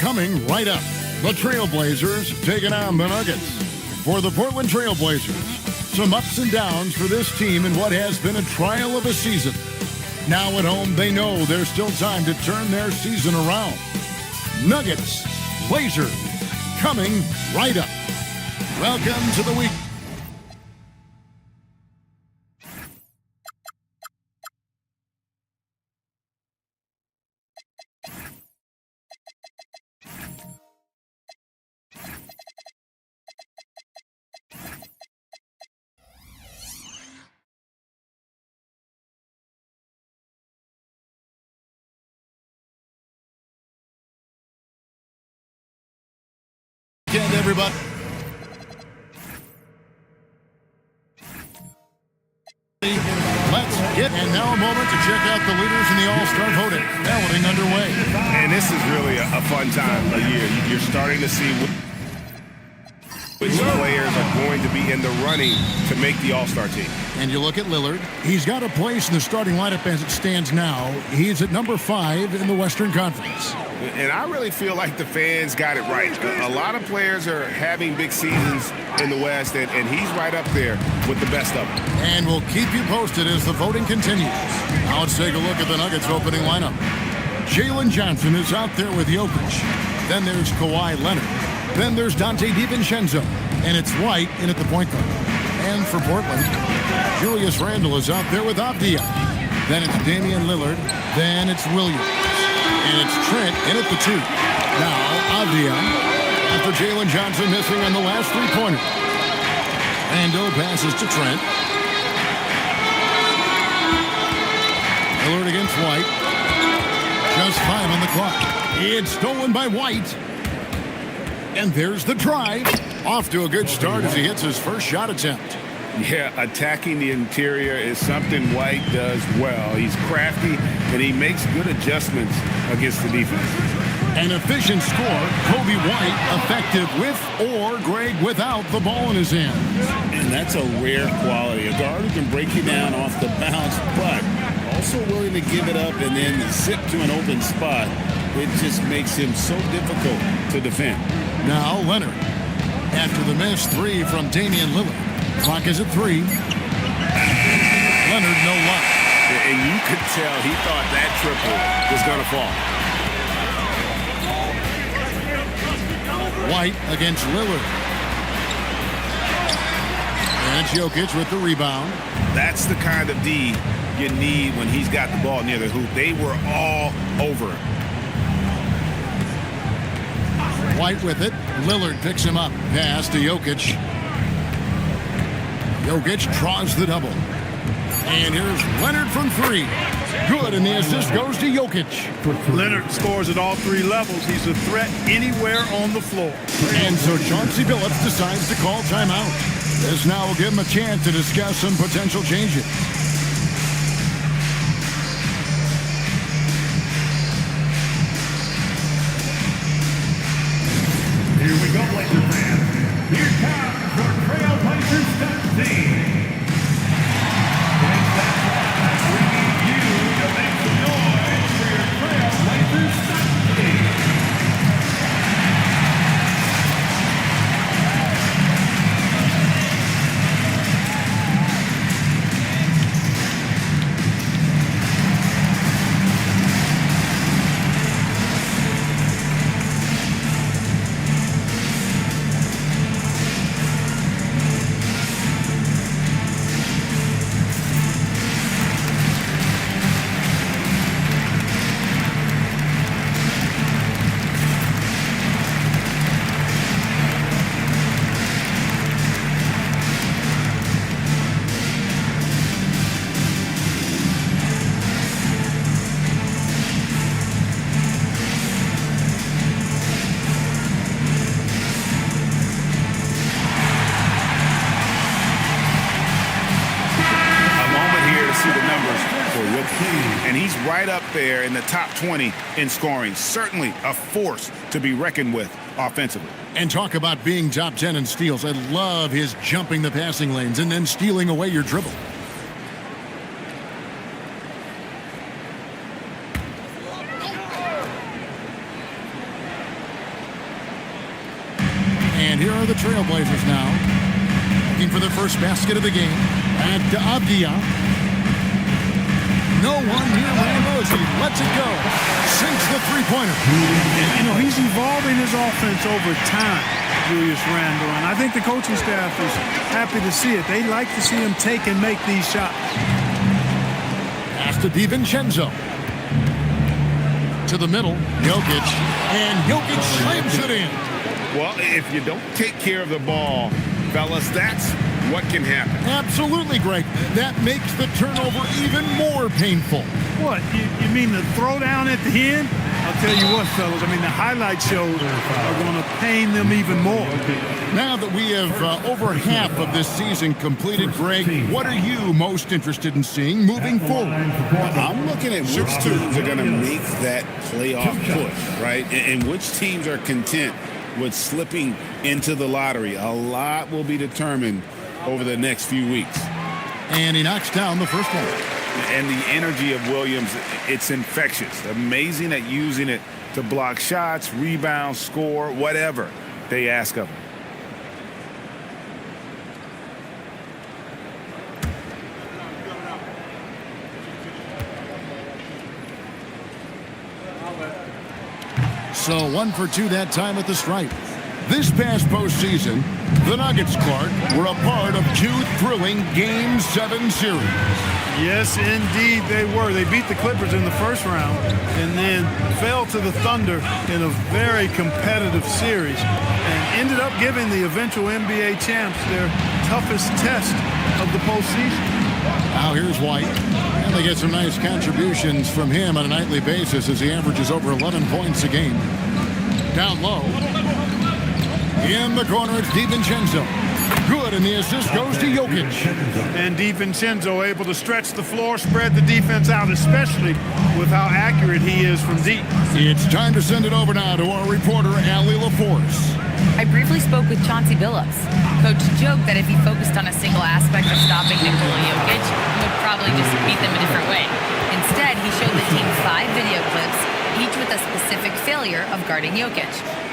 coming right up. The Trailblazers taking on the Nuggets. For the Portland Trailblazers, some ups and downs for this team in what has been a trial of a season. Now at home, they know there's still time to turn their season around. Nuggets, Blazers, coming right up. Welcome to the week. Everybody. Let's get, and now a moment to check out the leaders in the All-Star voting. Balloting underway. And this is really a fun time of year. You're starting to see which players are going to be in the running to make the All-Star team. And you look at Lillard. He's got a place in the starting lineup as it stands now. He's at number 5 in the Western Conference. And I really feel like the fans got it right. A lot of players are having big seasons in the West, and he's right up there with the best of them. And we'll keep you posted as the voting continues. Now let's take a look at the Nuggets opening lineup. Jalen Johnson is out there with Jokic. Then there's Kawhi Leonard. Then there's Dante DiVincenzo. And it's White in at the point guard. And for Portland, Julius Randle is out there with Avdia. Then it's Damian Lillard. Then it's Williams. And it's Trent in at the 2. Now, Avdia, after Jalen Johnson missing on the last three-pointer. Randle passes to Trent. Lillard against White. Just 5 on the clock. It's stolen by White. And there's the drive. Off to a good start as he hits his first shot attempt. Yeah, attacking the interior is something White does well. He's crafty, and he makes good adjustments against the defense. An efficient score, Kobe White effective with or Greg without the ball in his hand. And that's a rare quality. A guard who can break you down off the bounce, but also willing to give it up and then zip to an open spot. It just makes him so difficult to defend. Now Leonard. After the missed 3 from Damian Lillard. Clock is at 3. Leonard, no luck. And you could tell he thought that triple was going to fall. White against Lillard. And Jokic with the rebound. That's the kind of D you need when he's got the ball near the hoop. They were all over him. White with it. Lillard picks him up. Pass to Jokic. Jokic draws the double. And here's Leonard from 3. Good, and the assist goes to Jokic. Leonard scores at all 3 levels. He's a threat anywhere on the floor. And so Chauncey Billups decides to call timeout. This now will give him a chance to discuss some potential changes. Here we go, Blazers fans. Here comes your Trailblazers step team. Bring that back, bringing you to make some noise for your Trailblazers step team. And he's right up there in the top 20 in scoring. Certainly a force to be reckoned with offensively. And talk about being top 10 in steals. I love his jumping the passing lanes and then stealing away your dribble. Trailblazers now. Looking for their first basket of the game. And Avdia. No one near Randall as he lets it go. Sinks the three-pointer. And, you know, he's evolving his offense over time, Julius Randle. And I think the coaching staff is happy to see it. They like to see him take and make these shots. Pass to DiVincenzo. To the middle, Jokic. And Jokic slams it in. Well, if you don't take care of the ball, fellas, that's what can happen. Absolutely, Greg. That makes the turnover even more painful. What? You mean the throwdown at the end? I'll tell you what, fellas. I mean, the highlight shows are going to pain them even more. Now that we have over half of this season completed, Greg, what are you most interested in seeing moving forward? I'm looking at which teams are going to make that playoff push, right? And which teams are content with slipping into the lottery. A lot will be determined over the next few weeks. And he knocks down the first one. And the energy of Williams, it's infectious. Amazing at using it to block shots, rebound, score, whatever they ask of him. So 1 for 2 that time at the stripe. This past postseason, the Nuggets, Clark, were a part of 2 thrilling Game 7 series. Yes, indeed they were. They beat the Clippers in the first round and then fell to the Thunder in a very competitive series and ended up giving the eventual NBA champs their toughest test of the postseason. Now here's White. And they get some nice contributions from him on a nightly basis as he averages over 11 points a game. Down low. In the corner, it's DiVincenzo. Good, and the assist goes to Jokic. And DiVincenzo able to stretch the floor, spread the defense out, especially with how accurate he is from deep. It's time to send it over now to our reporter, Allie LaForce. I briefly spoke with Chauncey Billups. Coach joked that if he focused on a single aspect of stopping Nikola Jokic, he would probably just beat them a different way. Instead, he showed the team 5 video clips, each with a specific failure of guarding Jokic.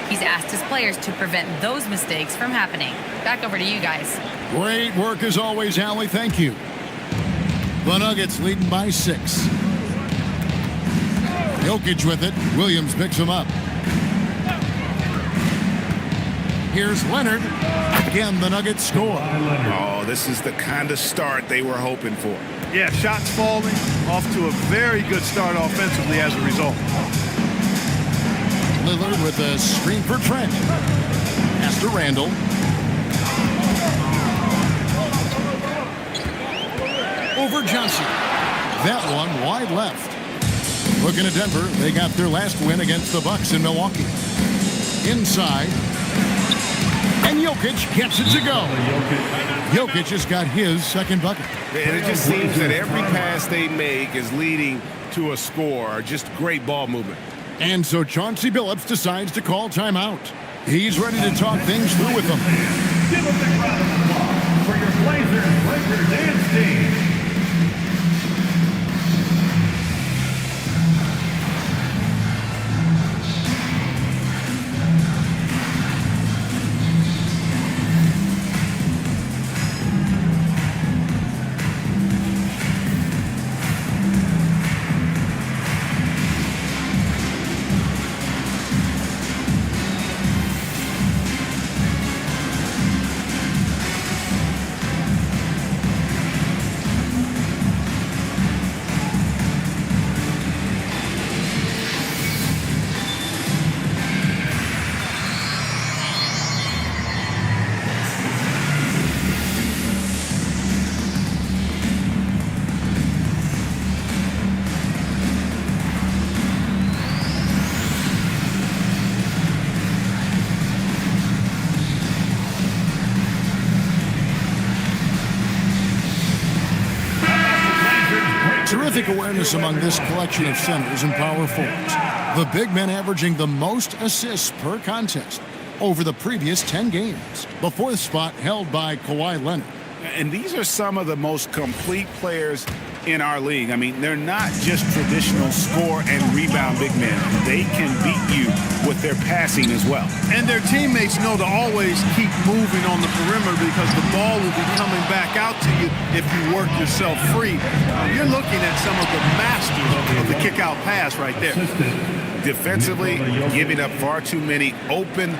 He's asked his players to prevent those mistakes from happening. Back over to you guys. Great work as always, Allie. Thank you. The Nuggets leading by 6. Jokic with it. Williams picks him up. Here's Leonard. Again, the Nuggets score. Oh, this is the kind of start they were hoping for. Yeah, shots falling, off to a very good start offensively as a result. Lillard with a screen for Trent. Pass to Randall. Over Johnson. That one wide left. Looking at Denver, they got their last win against the Bucks in Milwaukee. Inside. And Jokic gets it to go. Jokic has got his second bucket. And it just seems that every pass they make is leading to a score. Just great ball movement. And so Chauncey Billups decides to call timeout. He's ready to talk things through with them. Give a big round of applause for your Blazers dance team. Terrific awareness among this collection of centers and power forwards. The big men averaging the most assists per contest over the previous 10 games. The 4th spot held by Kawhi Leonard. And these are some of the most complete players in our league. I mean, they're not just traditional score and rebound big men. They can beat you with their passing as well. And their teammates know to always keep moving on the perimeter because the ball will be coming back out to you if you work yourself free. You're looking at some of the masters of the kick-out pass right there. Defensively, giving up far too many open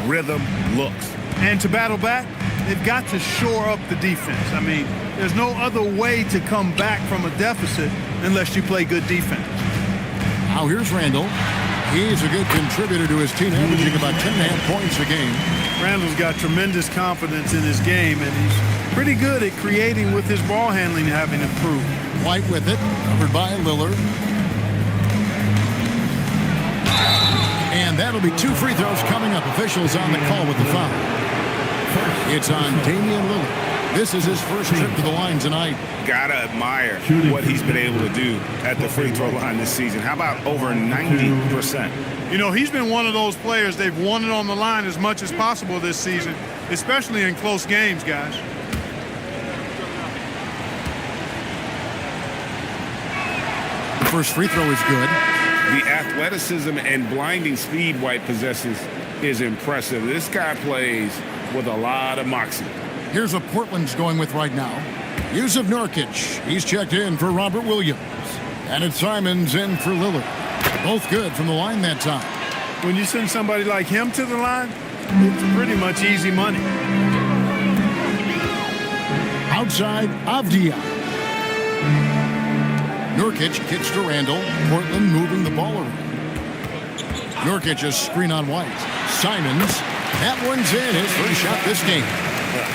rhythm looks. And to battle back, they've got to shore up the defense. I mean, there's no other way to come back from a deficit unless you play good defense. Now here's Randall. He's a good contributor to his team, averaging about 10.5 points a game. Randall's got tremendous confidence in his game, and he's pretty good at creating with his ball handling having improved. White with it, covered by Lillard. And that'll be 2 free throws coming up. Officials on the call with the foul. It's on Damian Lillard. This is his first trip to the line tonight. Gotta admire what he's been able to do at the free throw line this season. How about over 90%? You know, he's been one of those players, they've won it on the line as much as possible this season, especially in close games, guys. The first free throw is good. The athleticism and blinding speed White possesses is impressive. This guy plays with a lot of moxie. Here's what Portland's going with right now. Yusuf Nurkic. He's checked in for Robert Williams. And it's Simons in for Lillard. Both good from the line that time. When you send somebody like him to the line, it's pretty much easy money. Outside, Avdia. Nurkic kicks to Randall. Portland moving the ball around. Nurkic a screen on White. Simons. That one's in. His first shot this game.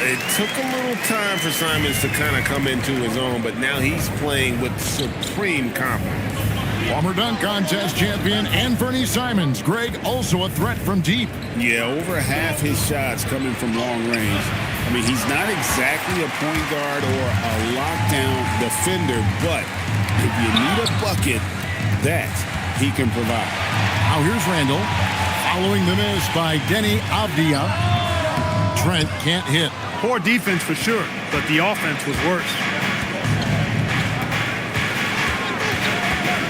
It took a little time for Simons to kind of come into his own, but now he's playing with supreme confidence. Former dunk contest champion Anthony Simons. Greg also a threat from deep. Yeah, over half his shots coming from long range. I mean, he's not exactly a point guard or a lockdown defender, but if you need a bucket, that he can provide. Now here's Randall. Following the miss by Denny Avdia. Trent can't hit. Poor defense for sure, but the offense was worse.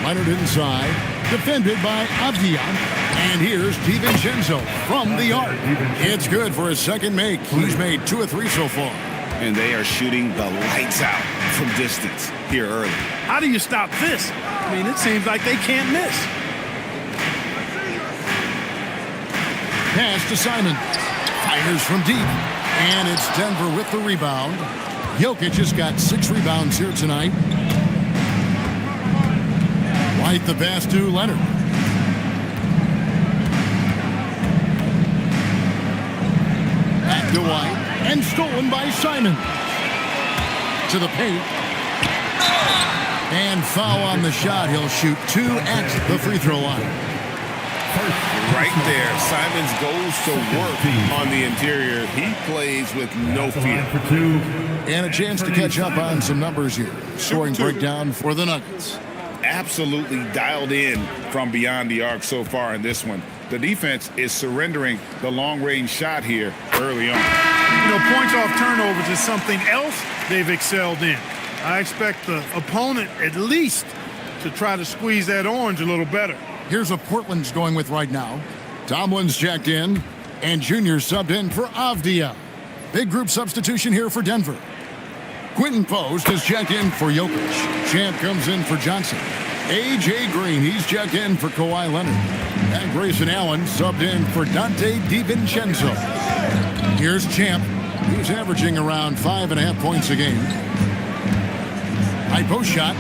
Leonard inside, defended by Avdia. And here's DiVincenzo from the arc. It's good for his second make. He's made 2 of 3 so far. And they are shooting the lights out from distance here early. How do you stop this? I mean, it seems like they can't miss. Pass to Simon. Fires from deep. And it's Denver with the rebound. Jokic has got 6 rebounds here tonight. White the pass to Leonard. Back to White. And stolen by Simon. To the paint. And foul on the shot. He'll shoot 2 at the free throw line. Right there, Simons goes to work on the interior. He plays with no fear. And a chance to catch up on some numbers here. Scoring breakdown for the Nuggets. Absolutely dialed in from beyond the arc so far in this one. The defense is surrendering the long-range shot here early on. You know, points off turnovers is something else they've excelled in. I expect the opponent at least to try to squeeze that orange a little better. Here's what Portland's going with right now. Tomlin's checked in, and Junior subbed in for Avdia. Big group substitution here for Denver. Quentin Post has checked in for Jokic. Champ comes in for Johnson. A.J. Green, he's checked in for Kawhi Leonard. And Grayson Allen subbed in for Dante DiVincenzo. Here's Champ. He's averaging around 5.5 points a game. High post shot.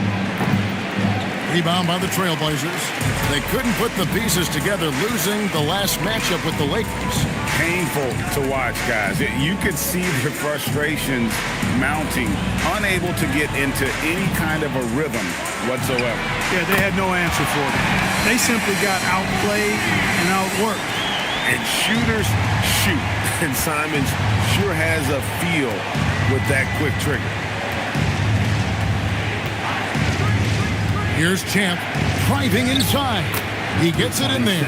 Rebound by the Trailblazers. They couldn't put the pieces together, losing the last matchup with the Lakers. Painful to watch, guys. You could see the frustrations mounting, unable to get into any kind of a rhythm whatsoever. Yeah, they had no answer for them. They simply got outplayed and outworked. And shooters shoot. And Simons sure has a feel with that quick trigger. Here's Champ driving inside. He gets it in there.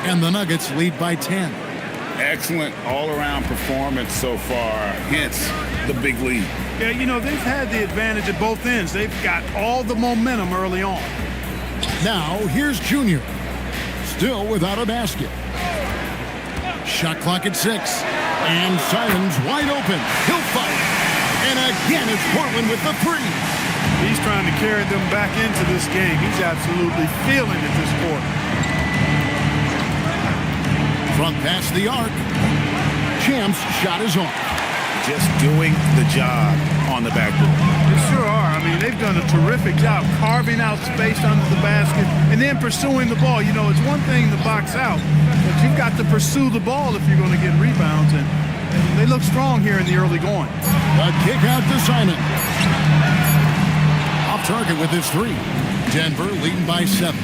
And the Nuggets lead by 10. Excellent all-around performance so far, hence the big lead. Yeah, you know, they've had the advantage at both ends. They've got all the momentum early on. Now, here's Junior. Still without a basket. Shot clock at 6. And Simon's wide open. He'll fire. And again, it's Portland with the 3. He's trying to carry them back into this game. He's absolutely feeling it this quarter. From past the arc, Champ's shot is off. Just doing the job on the backboard. They sure are. I mean, they've done a terrific job carving out space under the basket and then pursuing the ball. You know, it's one thing to box out, but you've got to pursue the ball if you're going to get rebounds, and they look strong here in the early going. A kick out to Simon. Off target with his 3. Denver leading by 7.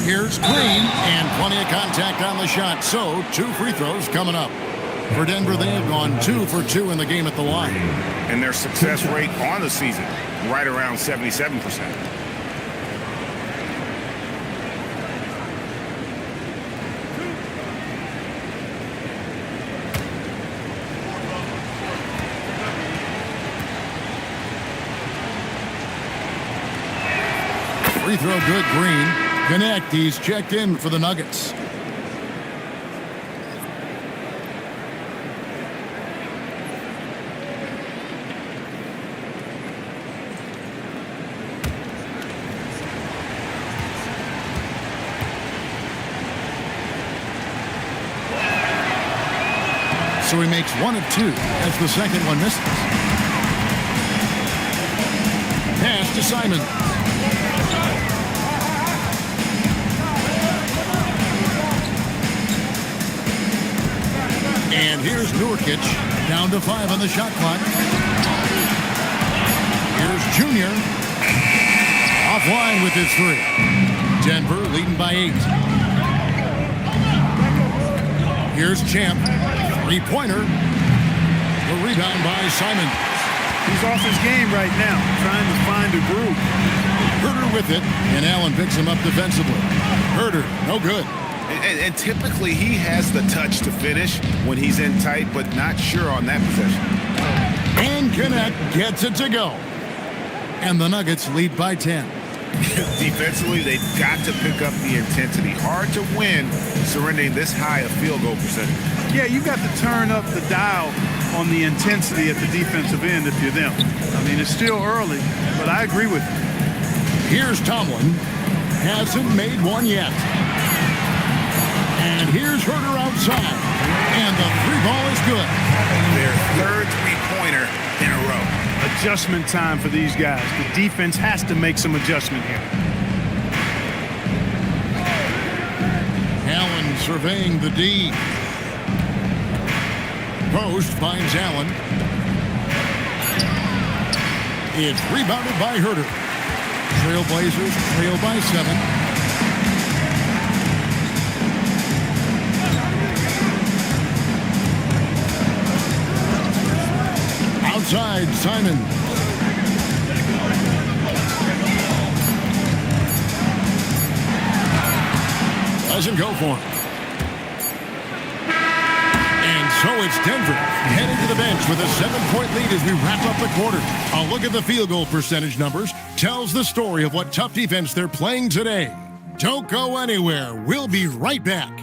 Here's Green, and plenty of contact on the shot, so 2 free throws coming up. For Denver, they have gone 2 for 2 in the game at the line. And their success rate on the season, right around 77%. Free throw good, Green. Connect, he's checked in for the Nuggets. So he makes 1 of 2 as the second one misses. Pass to Simon. And here's Nurkic, down to 5 on the shot clock. Here's Junior, offline with his 3. Denver leading by 8. Here's Champ, 3-pointer. The rebound by Simon. He's off his game right now, trying to find a groove. Herter with it, and Allen picks him up defensively. Herter, no good. And typically he has the touch to finish when he's in tight, but not sure on that possession. And Connect gets it to go. And the Nuggets lead by 10. Defensively, they've got to pick up the intensity. Hard to win surrendering this high a field goal percentage. Yeah, you've got to turn up the dial on the intensity at the defensive end if you're them. I mean, it's still early, but I agree with you. Here's Tomlin. Hasn't made one yet. And here's Herter outside. And the 3-ball is good. Their third 3-pointer in a row. Adjustment time for these guys. The defense has to make some adjustment here. Allen surveying the D. Post finds Allen. It's rebounded by Herter. Trailblazers trail by 7. Outside, Simon. Doesn't go for him. And so it's Denver heading to the bench with a 7-point lead as we wrap up the quarter. A look at the field goal percentage numbers tells the story of what tough defense they're playing today. Don't go anywhere. We'll be right back.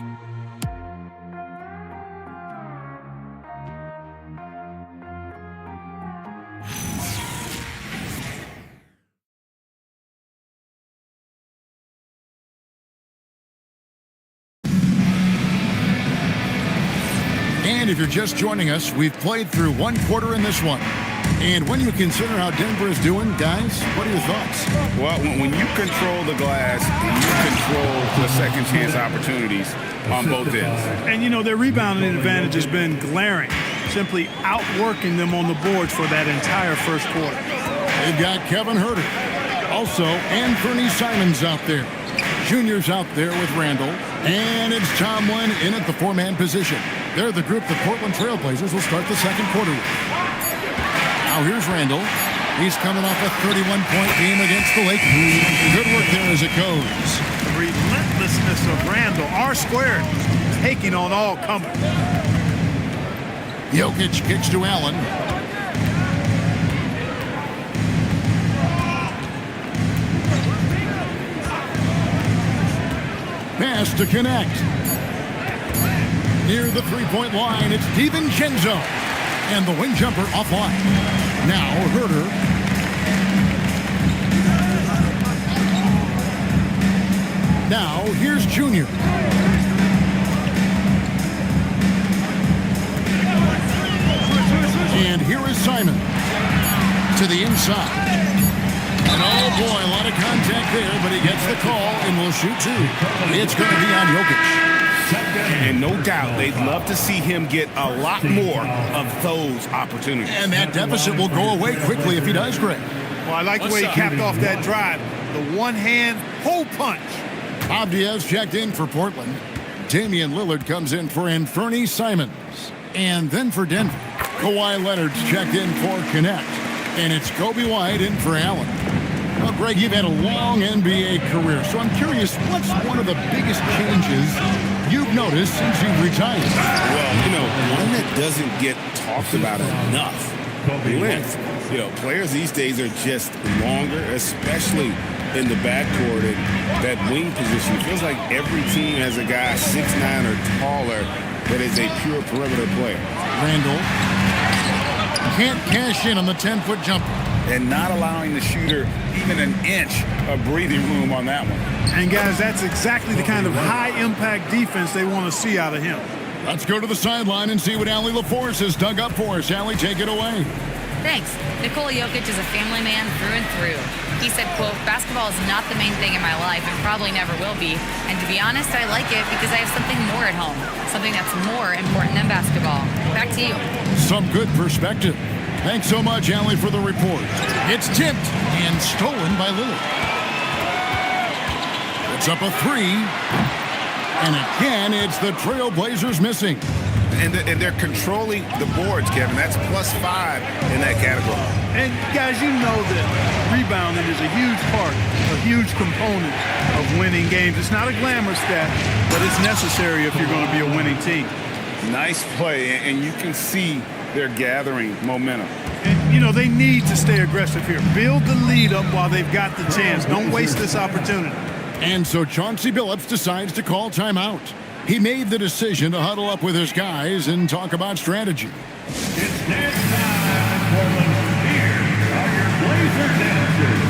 And if you're just joining us, we've played through 1 quarter in this one. And when you consider how Denver is doing, guys, what are your thoughts? Well, when you control the glass, you control the second chance opportunities on both ends. And, you know, their rebounding advantage has been glaring, simply outworking them on the boards for that entire first quarter. They've got Kevin Herter. Also, Anthony Simons out there. Junior's out there with Randall. And it's Tomlin in at the 4-man position. They're the group the Portland Trailblazers will start the second quarter with. Now here's Randall. He's coming off a 31-point game against the Lakers. Good work there as it goes. The relentlessness of Randall, R-squared, taking on all comers. Jokic kicks to Allen. Pass to connect. Near the three-point line, it's DiVincenzo. And the wing jumper offline. Now Herter. Now here's Junior. And here is Simon. To the inside. And oh boy, a lot of contact there, but he gets the call and will shoot two. It's going to be on Jokic. And no doubt, they'd love to see him get a lot more of those opportunities. And that deficit will go away quickly if he does, Greg. Well, I like the way he capped off that drive. The one-hand hole punch. Bob Diaz checked in for Portland. Damian Lillard comes in for Anthony Simons. And then for Denver, Kawhi Leonard's checked in for Connect. And it's Kobe White in for Allen. Well, Greg, you've had a long NBA career, so I'm curious, what's one of the biggest changes you've noticed since you've retired? Well, one that doesn't get talked about enough. Length. Players these days are just longer, especially in the backcourt and that wing position. It feels like every team has a guy 6'9" or taller that is a pure perimeter player. Randall can't cash in on the 10-foot jumper. And not allowing the shooter even an inch of breathing room on that one. And guys, that's exactly the kind of high-impact defense they want to see out of him. Let's go to the sideline and see what Allie LaForce has dug up for us. Allie, take it away. Thanks. Nikola Jokic is a family man through and through. He said, quote, "Basketball is not the main thing in my life and probably never will be. And to be honest, I like it because I have something more at home, something that's more important than basketball." Back to you. Some good perspective. Thanks so much, Allie, for the report. It's tipped and stolen by Lillard. It's up a three. And again, it's the Trailblazers missing. And they're controlling the boards, Kevin. That's +5 in that category. And guys, you know that rebounding is a huge part, a huge component of winning games. It's not a glamour stat, but it's necessary if you're going to be a winning team. Nice play, and you can see they're gathering momentum. And, they need to stay aggressive here. Build the lead up while they've got the chance. Don't waste this opportunity. And so Chauncey Billups decides to call timeout. He made the decision to huddle up with his guys and talk about strategy. It's dance time in Portland. Here are your Blazer dancers.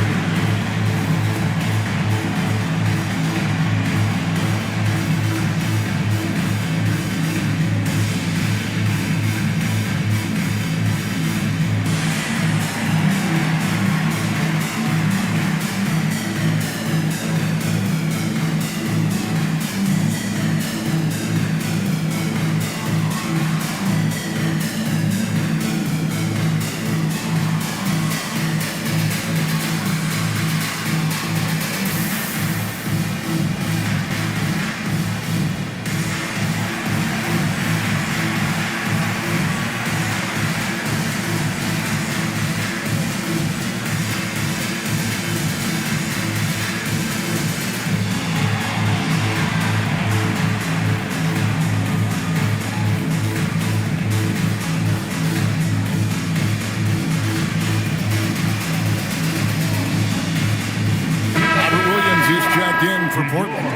For Portland,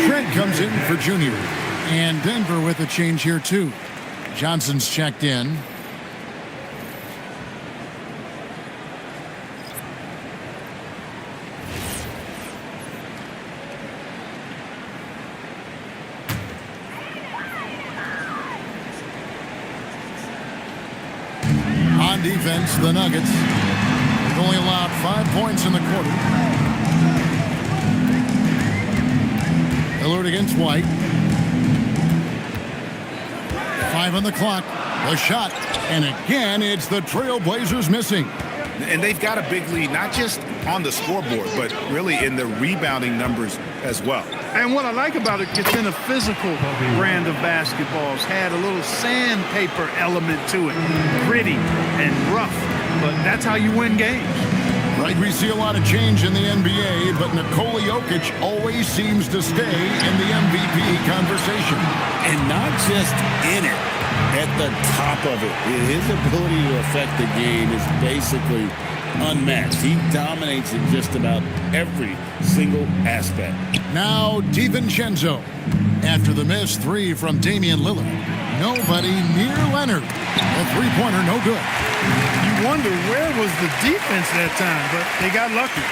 Trent comes in for Junior. And Denver with a change here, too. Johnson's checked in. On defense, the Nuggets have only allowed 5 points in the quarter. Lillard against White. 5 on the clock. The shot. And again, it's the Trailblazers missing. And they've got a big lead, not just on the scoreboard, but really in the rebounding numbers as well. And what I like about it, it's been a physical brand of basketball. It's had a little sandpaper element to it. Gritty and rough. But that's how you win games. Right, we see a lot of change in the NBA, but Nikola Jokic always seems to stay in the MVP conversation. And not just in it, at the top of it. His ability to affect the game is basically unmatched. He dominates in just about every single aspect. Now DiVincenzo. After the missed three from Damian Lillard, nobody near Leonard. The three-pointer no good. You wonder where was the defense that time, but they got lucky.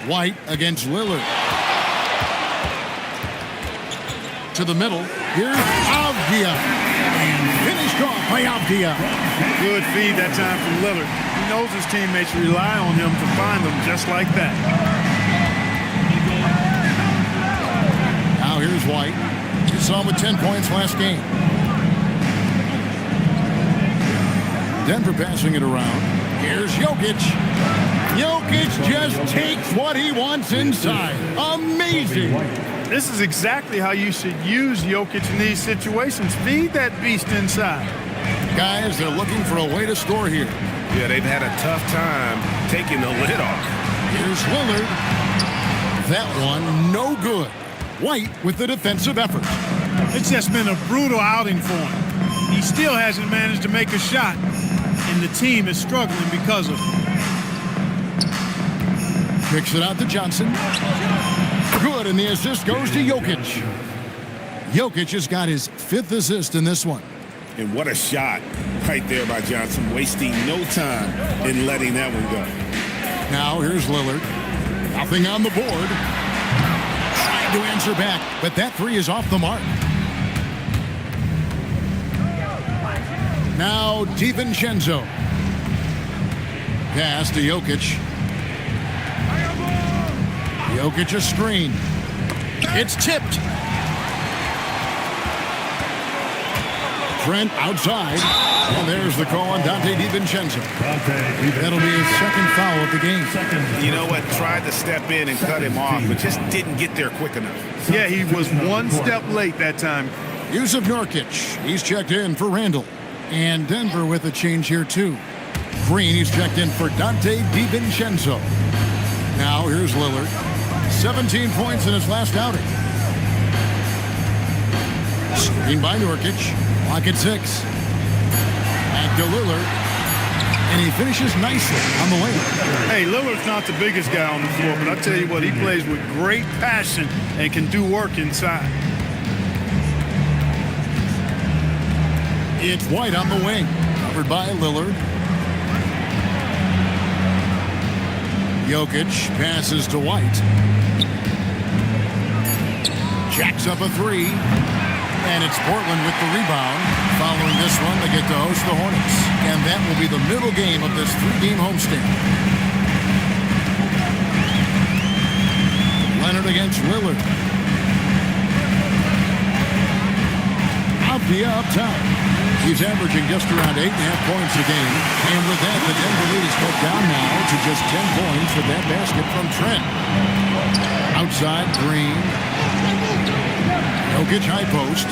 White against Lillard. To the middle. Here's Avdia. And finished off by Avdia. Good feed that time from Lillard. He knows his teammates rely on him to find them just like that. Now here's White. You saw him with 10 points last game. Denver passing it around. Here's Jokic. Jokic just takes what he wants inside. Amazing. This is exactly how you should use Jokic in these situations. Feed that beast inside. Guys, they're looking for a way to score here. Yeah, they've had a tough time taking the lid off. Here's Lillard. That one, no good. White with the defensive effort. It's just been a brutal outing for him. He still hasn't managed to make a shot, and the team is struggling because of it. Kicks it out to Johnson. Good, and the assist goes to Jokic. Jokic has got his 5th assist in this one. And what a shot right there by Johnson, wasting no time in letting that one go. Now here's Lillard. Nothing on the board. Trying to answer back, but that three is off the mark. Now DiVincenzo. Pass to Jokic. Jokic a screen. It's tipped. Trent outside. And there's the call on Dante DiVincenzo. That'll be his 2nd foul of the game. You know what? Tried to step in and cut him off, but just didn't get there quick enough. Yeah, he was one step late that time. Yusuf Nurkic. He's checked in for Randall. And Denver with a change here, too. Green, he's checked in for Dante DiVincenzo. Now here's Lillard. 17 points in his last outing. Screen by Nurkic. Clock at 6. Back to Lillard. And he finishes nicely on the layup. Hey, Lillard's not the biggest guy on the floor, but I tell you what, he plays with great passion and can do work inside. It's White on the wing. Covered by Lillard. Jokic passes to White. Jacks up a three. And it's Portland with the rebound. Following this one, they get to host the Hornets. And that will be the middle game of this 3-game homestand. Leonard against Lillard. Avdia up top. He's averaging just around 8.5 points a game. And with that, the Denver lead is cut down now to just 10 points with that basket from Trent. Outside, Green. Jokic high post.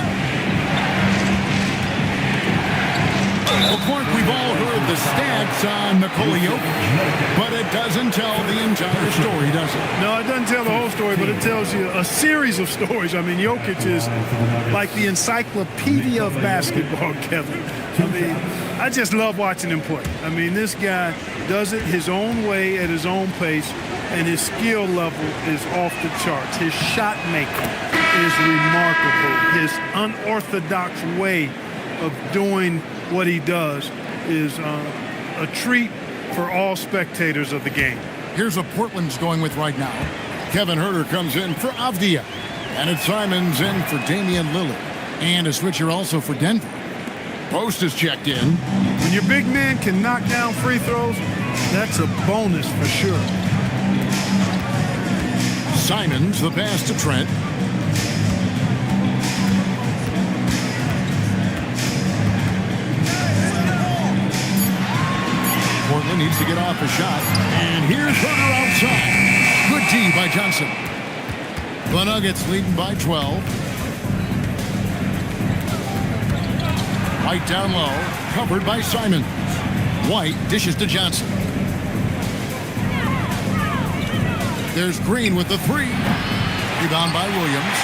Well, Clark, we've all heard the stats on Nikola Jokic, but it doesn't tell the entire story, does it? No, it doesn't tell the whole story, but it tells you a series of stories. I mean, Jokic is like the encyclopedia of basketball, Kevin. I mean, I just love watching him play. I mean, this guy does it his own way at his own pace, and his skill level is off the charts. His shot making is remarkable. His unorthodox way of doing what he does is a treat for all spectators of the game. Here's what Portland's going with right now. Kevin Huerter comes in for Avdia. And it's Simons in for Damian Lillard. And a switcher also for Denver. Post is checked in. When your big man can knock down free throws, that's a bonus for sure. Simons, the pass to Trent. Portland needs to get off a shot. And here's Huerter outside. Good D by Johnson. The Nuggets leading by 12. White down low. Covered by Simons. White dishes to Johnson. There's Green with the three. Rebound by Williams.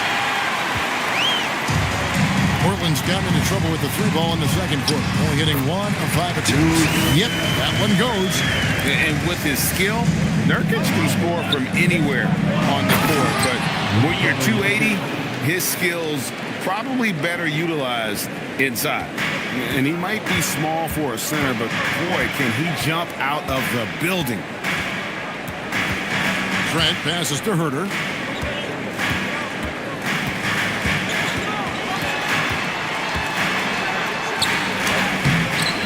Portland's gotten into trouble with the 3 ball in the second quarter. Only hitting 1 of 5 attempts. Yep, that one goes. And with his skill, Nurkic can score from anywhere on the court. But when you're 280, his skills probably better utilized inside. And he might be small for a center, but boy, can he jump out of the building. Trent passes to Herter.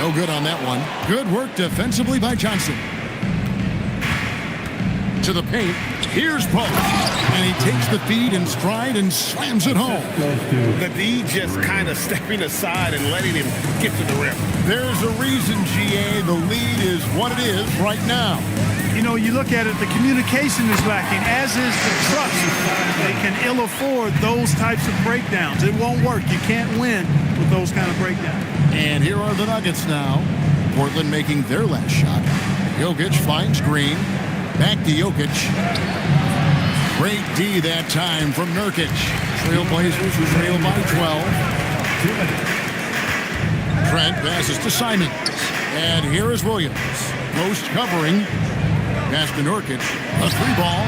No good on that one. Good work defensively by Johnson. To the paint. Here's Pope. And he takes the feed in stride and slams it home. The D just kind of stepping aside and letting him get to the rim. There's a reason, GA, the lead is what it is right now. You know, you look at it, the communication is lacking, as is the trust. They can ill afford those types of breakdowns. It won't work. You can't win with those kind of breakdowns. And here are the Nuggets now. Portland making their last shot. Jokic finds Green. Back to Jokic. Great D that time from Nurkic. Trailblazers trail by 12. Trent passes to Simons. And here is Williams. Post covering. Pass to Nurkic. A 3 ball.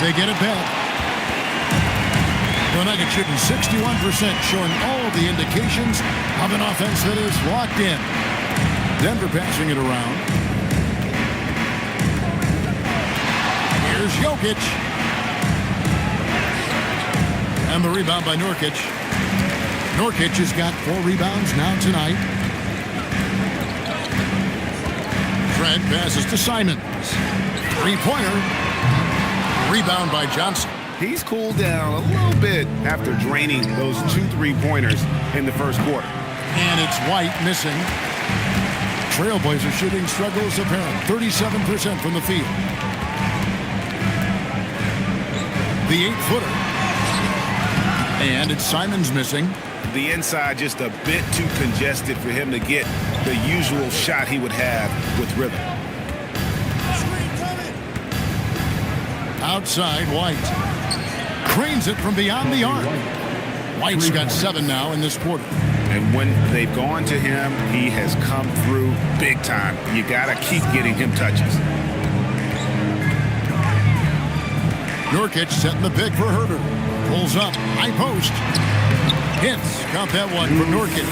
They get it back. The Nuggets shooting 61%, showing all the indications of an offense that is locked in. Denver passing it around. Here's Jokic. And the rebound by Nurkic. Nurkic has got 4 rebounds now tonight. Trent passes to Simons. 3-pointer. Rebound by Johnson. He's cooled down a little bit after draining those 2 3-pointers in the first quarter. And it's White missing. Trailblazers shooting struggles apparent. 37% from the field. The 8-footer. And it's Simons missing. The inside just a bit too congested for him to get the usual shot he would have with rhythm. Outside, White. Cranes it from beyond the arc. White's got 7 now in this quarter. And when they've gone to him, he has come through big time. You got to keep getting him touches. Nurkic setting the pick for Herter. Pulls up, high post. Hits. Got that one from Nurkic.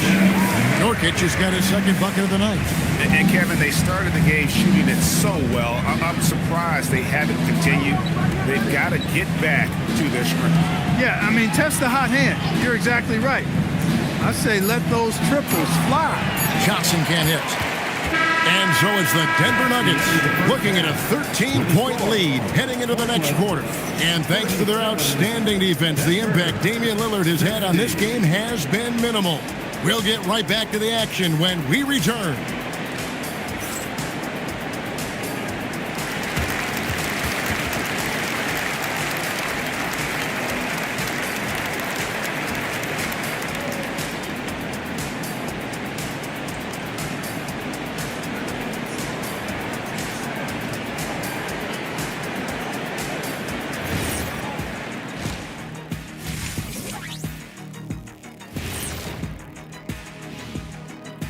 Nurkic has got his 2nd bucket of the night. And Kevin, they started the game shooting it so well. I'm surprised they haven't continued. They've got to get back to their strength. Yeah, I mean, test the hot hand. You're exactly right. I say let those triples fly. Johnson can't hit. And so it's the Denver Nuggets looking at a 13-point lead heading into the next quarter. And thanks to their outstanding defense, the impact Damian Lillard has had on this game has been minimal. We'll get right back to the action when we return.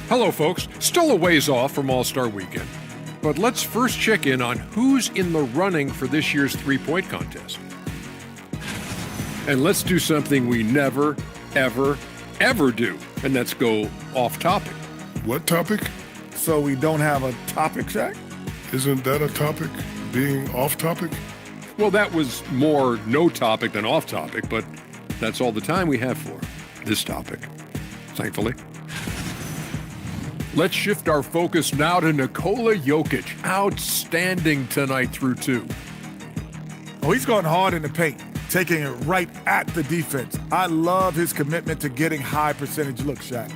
Hello, folks. Still a ways off from All-Star Weekend, but let's first check in on who's in the running for this year's 3-point contest. And let's do something we never, ever, ever do, and that's go off topic. What topic? So we don't have a topic, Shaq? Isn't that a topic? Being off topic? Well, that was more no topic than off topic, but that's all the time we have for this topic, thankfully. Let's shift our focus now to Nikola Jokic. Outstanding tonight through 2. Oh, he's going hard in the paint, taking it right at the defense. I love his commitment to getting high percentage looks, Shaq.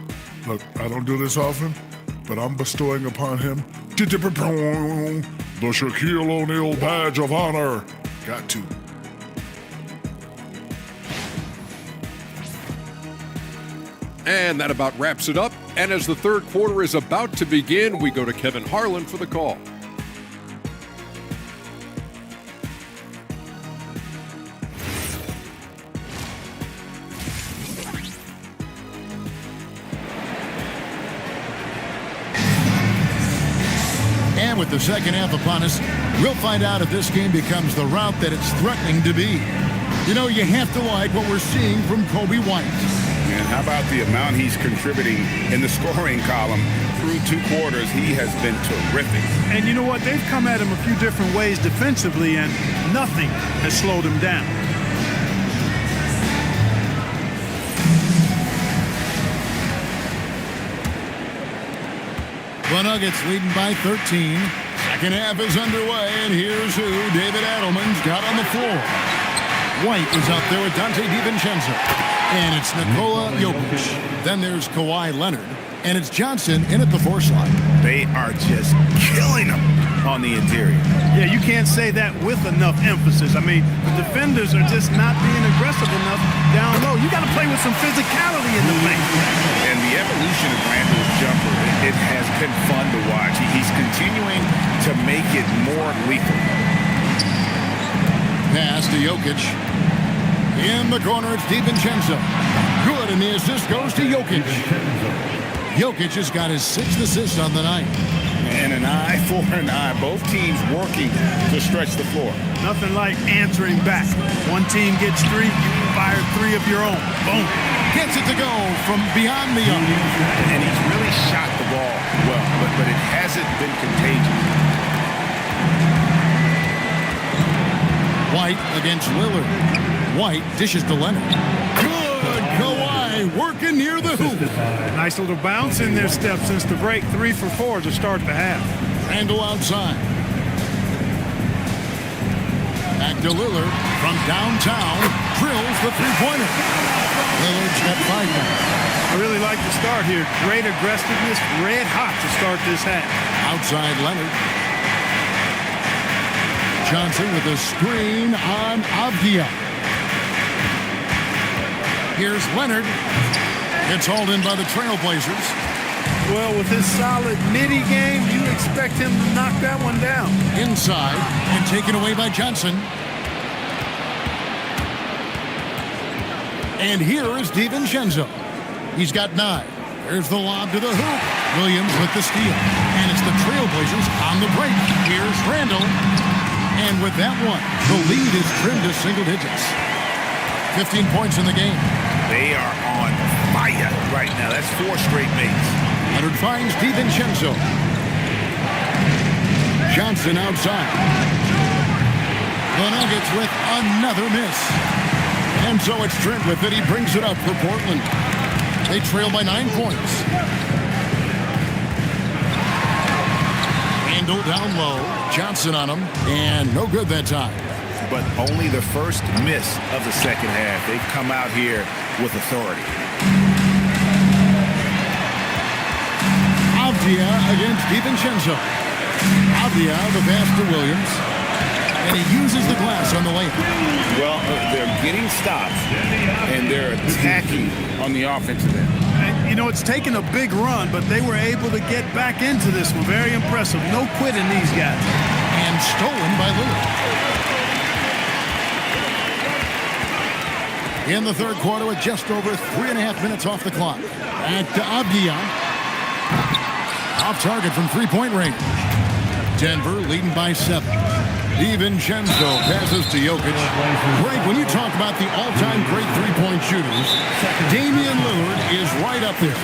Look, I don't do this often, but I'm bestowing upon him the Shaquille O'Neal badge of honor. Got to. And that about wraps it up. And as the third quarter is about to begin, we go to Kevin Harlan for the call. And with the second half upon us, we'll find out if this game becomes the route that it's threatening to be. You know, you have to like what we're seeing from Kobe White. And how about the amount he's contributing in the scoring column through 2 quarters? He has been terrific. And you know what? They've come at him a few different ways defensively, and nothing has slowed him down. The Nuggets leading by 13. Second half is underway, and here's who David Adelman's got on the floor. White is out there with Dante DiVincenzo. And it's Nikola Jokic. Then there's Kawhi Leonard. And it's Johnson in at the 4 slot. They are just killing them on the interior. Yeah, you can't say that with enough emphasis. I mean, the defenders are just not being aggressive enough down low. You got to play with some physicality in the paint. And the evolution of Randall's jumper, it has been fun to watch. He's continuing to make it more lethal. Pass to Jokic. In the corner, it's DiVincenzo. Good, and the assist goes to Jokic. Jokic has got his 6th assist on the night. And an eye for an eye. Both teams working to stretch the floor. Nothing like answering back. One team gets 3, you fire 3 of your own. Boom. Gets it to go from beyond the arc. And he's really shot the ball well, but it hasn't been contagious. White against Lillard. White dishes to Leonard. Good, Kawhi working near the hoop. Nice little bounce in their step since the break. 3 for 4 to start the half. Randall outside. Back to Lillard from downtown. Drills the 3-pointer. Lillard's got 5 now. I really like the start here. Great aggressiveness, red hot to start this half. Outside Leonard. Johnson with a screen on Avdia. Here's Leonard. It's hauled in by the Trailblazers. Well, with his solid midi game, you expect him to knock that one down. Inside and taken away by Johnson. And here is DiVincenzo. He's got 9. There's the lob to the hoop. Williams with the steal. And it's the Trailblazers on the break. Here's Randall. And with that one, the lead is trimmed to single digits. 15 points in the game. They are on fire right now. That's 4 straight makes. Leonard finds DiVincenzo. Johnson outside. The Nuggets with another miss. And so it's Trent with it. He brings it up for Portland. They trail by 9 points. Randall down low. Johnson on him. And no good that time. But only the first miss of the second half. They've come out here with authority. Avdia against DiVincenzo. Avdia the pass to Williams. And he uses the glass on the lane. Well, they're getting stops, and they're attacking on the offensive end. And, you know, it's taken a big run, but they were able to get back into this one. Very impressive. No quitting these guys. And stolen by Lillard. In the third quarter with just over 3.5 minutes off the clock. Back to Avdia. Off target from 3-point range. Denver leading by 7. DiVincenzo passes to Jokic. Greg, when you talk about the all-time great 3-point shooters, Damian Lillard is right up there.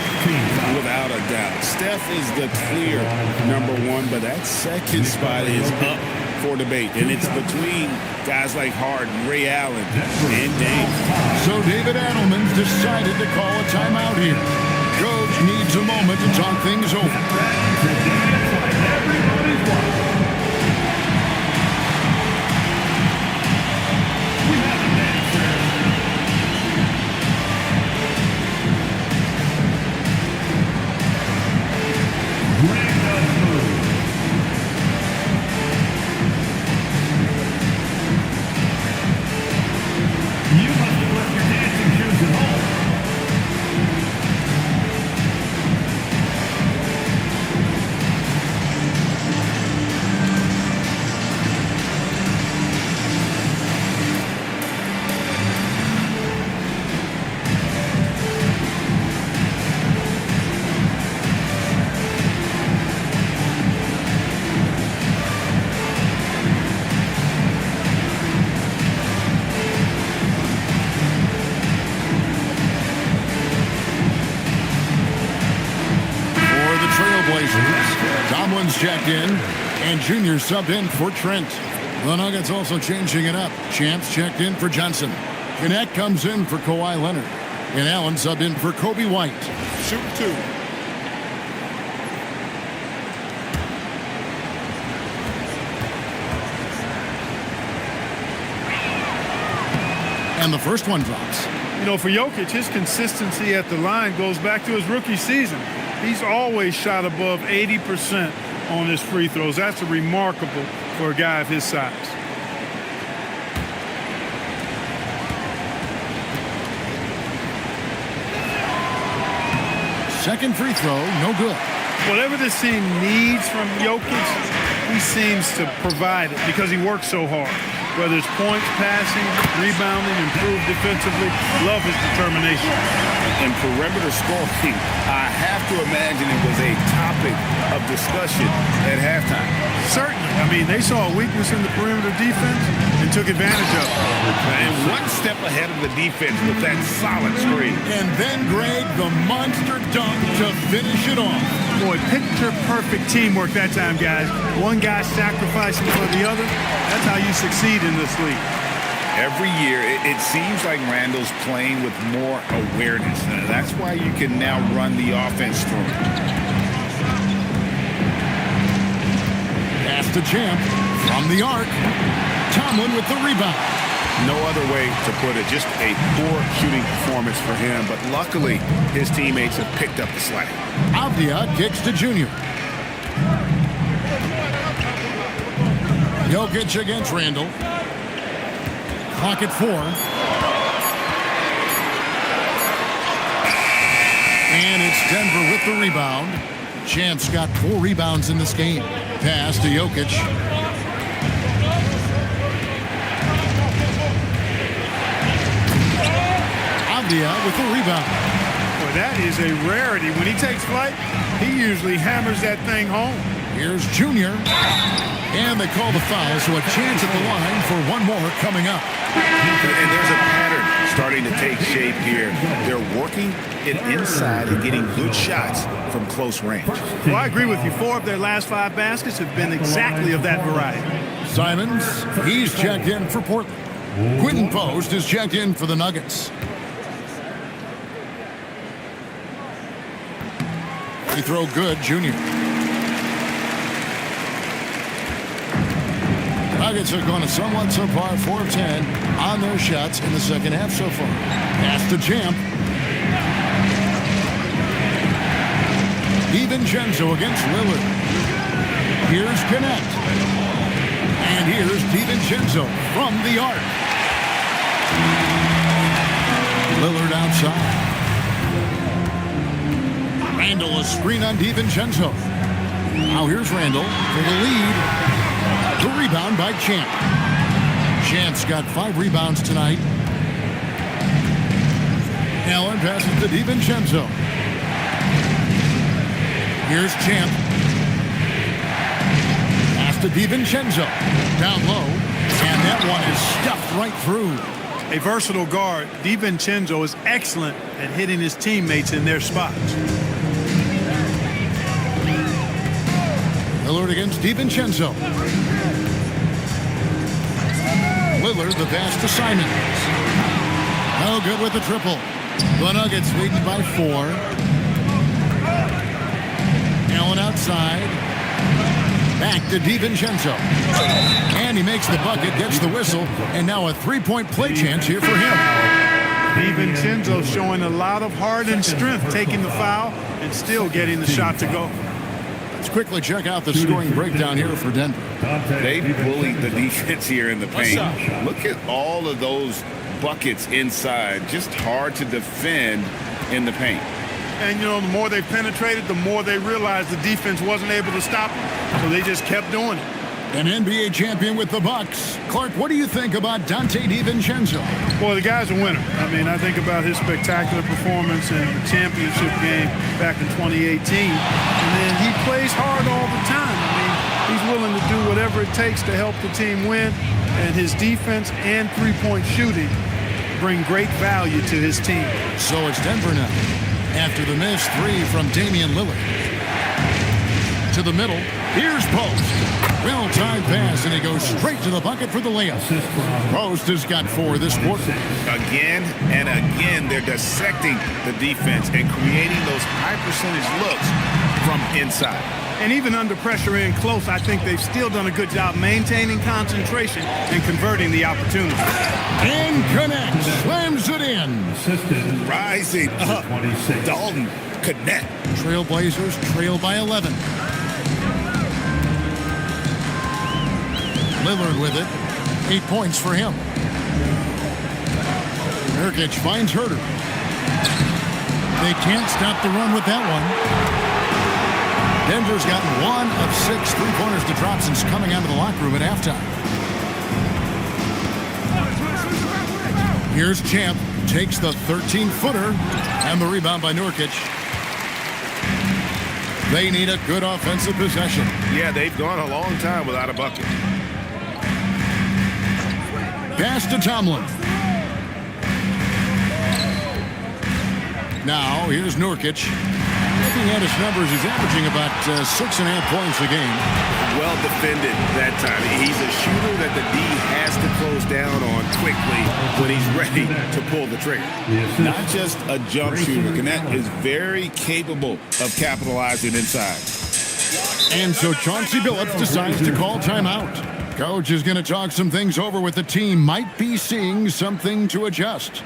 Without a doubt. Steph is the clear number 1, but that second spot is up for debate. And it's between guys like Harden, Ray Allen, and Dame. So David Adelman's decided to call a timeout here. Coach needs a moment to talk things over. Trailblazers. Tomlin's checked in, and Junior subbed in for Trent. The Nuggets also changing it up. Champs checked in for Johnson. Gannett comes in for Kawhi Leonard. And Allen subbed in for Kobe White. Shoot 2. And the first one drops. You know, for Jokic, his consistency at the line goes back to his rookie season. He's always shot above 80% on his free throws. That's remarkable for a guy of his size. Second free throw, no good. Whatever this team needs from Jokic, he seems to provide it because he works so hard. Whether it's points, passing, rebounding, improved defensively, love his determination. And perimeter scoring, I have to imagine it was a topic of discussion at halftime. Certainly. I mean, they saw a weakness in the perimeter defense and took advantage of it. And one step ahead of the defense with that solid screen. And then Greg, the monster dunk to finish it off. Boy, picture-perfect teamwork that time, guys. One guy sacrificing for the other. That's how you succeed in this league. Every year, it seems like Randall's playing with more awareness. And that's why you can now run the offense through him. Pass to Champ from the arc. Tomlin with the rebound. No other way to put it. Just a poor shooting performance for him. But luckily, his teammates have picked up the slack. Avdia kicks to Junior. Jokic against Randall. Clock at 4. And it's Denver with the rebound. Champ's got 4 rebounds in this game. Pass to Jokic. Avdia with the rebound. Boy, that is a rarity. When he takes flight, he usually hammers that thing home. Here's Junior. And they call the foul, so a chance at the line for one more coming up. And there's a pattern starting to take shape here. They're working it inside and getting good shots from close range. Well, I agree with you. 4 of their last 5 baskets have been exactly of that variety. Simons, he's checked in for Portland. Quinton Post is checked in for the Nuggets. Free throw good, Junior. Nuggets have gone a somewhat subpar 4 of 10 on their shots in the second half so far. Pass to Champ. DiVincenzo against Lillard. Here's Gannett. And here's DiVincenzo from the arc. Lillard outside. Randall a screen on DiVincenzo. Now here's Randall for the lead. The rebound by Champ. Champ's got 5 rebounds tonight. Allen passes to DiVincenzo. Here's Champ. Pass to DiVincenzo. Down low. And that one is stuffed right through. A versatile guard, DiVincenzo is excellent at hitting his teammates in their spots. Lillard against DiVincenzo. Lillard the pass to Simons. No good with the triple. The Nuggets leading by 4. Allen outside. Back to DiVincenzo. And he makes the bucket, gets the whistle, and now a 3-point play chance here for him. DiVincenzo showing a lot of heart and strength, taking the foul and still getting the shot to go. Let's quickly check out the scoring breakdown here for Denver. They bullied the defense here in the paint. Look at all of those buckets inside. Just hard to defend in the paint. And, you know, the more they penetrated, the more they realized the defense wasn't able to stop them. So they just kept doing it. An NBA champion with the Bucks. Clark, what do you think about Dante DiVincenzo? Well, the guy's a winner. I mean, I think about his spectacular performance in the championship game back in 2018. And then he plays hard all the time. I mean, he's willing to do whatever it takes to help the team win. And his defense and three-point shooting bring great value to his team. So it's Denver now, after the missed 3 from Damian Lillard. to the middle. Here's Post. Well-timed pass, and he goes straight to the bucket for the layup. Post has got 4 this quarter. Again and again, they're dissecting the defense and creating those high-percentage looks from inside. And even under pressure and close, I think they've still done a good job maintaining concentration and converting the opportunity. And connects. Slams it in. Rising up. Dalton connect. Trailblazers trail by 11. Lillard with it. 8 points for him. Nurkic finds Herter. They can't stop the run with that one. Denver's gotten 1 of 6 3-pointers to drop since coming out of the locker room at halftime. Here's Champ. Takes the 13-footer. And the rebound by Nurkic. They need a good offensive possession. Yeah, they've gone a long time without a bucket. Pass to Tomlin. Now, here's Nurkic. Looking at his numbers, he's averaging about 6.5 points a game. Well defended that time. He's a shooter that the D has to close down on quickly when he's ready to pull the trigger. Not just a jump shooter. Connect is very capable of capitalizing inside. And so Chauncey Billups decides to call timeout. Coach is going to talk some things over with the team. Might be seeing something to adjust.